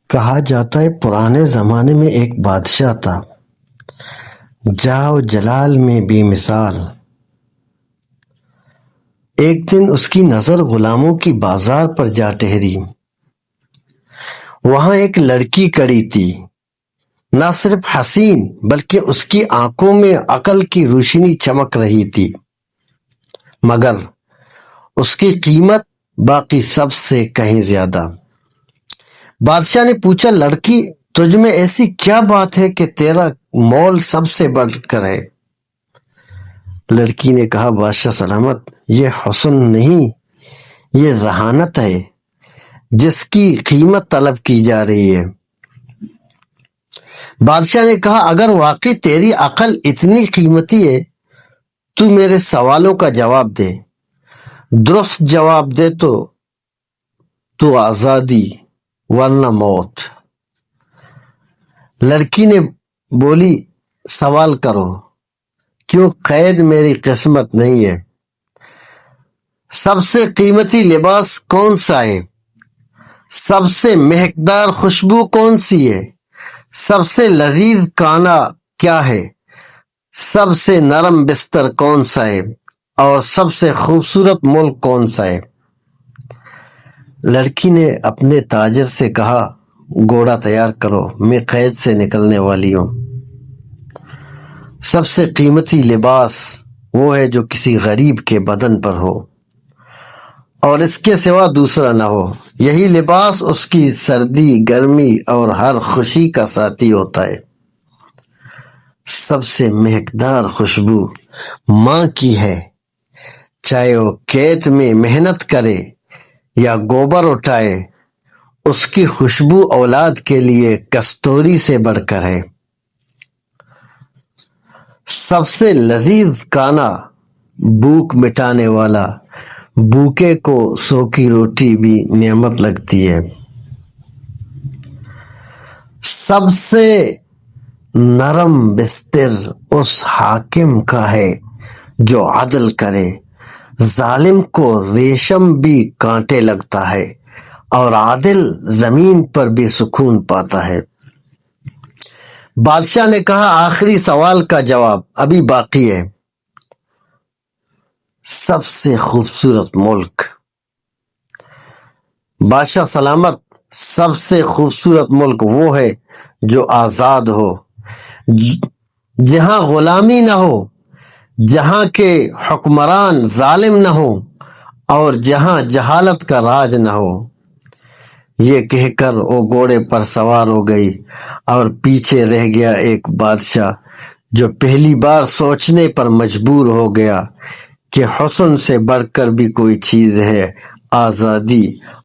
کہا جاتا ہے پرانے زمانے میں ایک بادشاہ تھا، جاہ و جلال میں بے مثال۔ ایک دن اس کی نظر غلاموں کی بازار پر جا ٹھہری۔ وہاں ایک لڑکی کھڑی تھی، نہ صرف حسین بلکہ اس کی آنکھوں میں عقل کی روشنی چمک رہی تھی، مگر اس کی قیمت باقی سب سے کہیں زیادہ۔ بادشاہ نے پوچھا، لڑکی تجھ میں ایسی کیا بات ہے کہ تیرا مول سب سے بڑھ کر ہے؟ لڑکی نے کہا، بادشاہ سلامت، یہ حسن نہیں، یہ ذہانت ہے جس کی قیمت طلب کی جا رہی ہے۔ بادشاہ نے کہا، اگر واقعی تیری عقل اتنی قیمتی ہے تو میرے سوالوں کا جواب دے۔ درست جواب دے تو آزادی ورنہ موت۔ لڑکی نے بولی، سوال کرو، کیوں قید میری قسمت نہیں ہے؟ سب سے قیمتی لباس کون سا ہے؟ سب سے مہکدار خوشبو کون سی ہے؟ سب سے لذیذ کھانا کیا ہے؟ سب سے نرم بستر کون سا ہے؟ اور سب سے خوبصورت ملک کون سا ہے؟ لڑکی نے اپنے تاجر سے کہا، گھوڑا تیار کرو، میں قید سے نکلنے والی ہوں۔ سب سے قیمتی لباس وہ ہے جو کسی غریب کے بدن پر ہو اور اس کے سوا دوسرا نہ ہو۔ یہی لباس اس کی سردی، گرمی اور ہر خوشی کا ساتھی ہوتا ہے۔ سب سے مہکدار خوشبو ماں کی ہے، چاہے وہ کھیت میں محنت کرے یا گوبر اٹھائے، اس کی خوشبو اولاد کے لیے کستوری سے بڑھ کر ہے۔ سب سے لذیذ کھانا بھوک مٹانے والا، بھوکے کو سوکھی روٹی بھی نعمت لگتی ہے۔ سب سے نرم بستر اس حاکم کا ہے جو عدل کرے، ظالم کو ریشم بھی کانٹے لگتا ہے اور عادل زمین پر بھی سکون پاتا ہے۔ بادشاہ نے کہا، آخری سوال کا جواب ابھی باقی ہے۔ سب سے خوبصورت ملک۔ بادشاہ سلامت، سب سے خوبصورت ملک وہ ہے جو آزاد ہو، جہاں غلامی نہ ہو، جہاں کے حکمران ظالم نہ ہو اور جہاں جہالت کا راج نہ ہو۔ یہ کہہ کر وہ گھوڑے پر سوار ہو گئی اور پیچھے رہ گیا ایک بادشاہ جو پہلی بار سوچنے پر مجبور ہو گیا کہ حسن سے بڑھ کر بھی کوئی چیز ہے، آزادی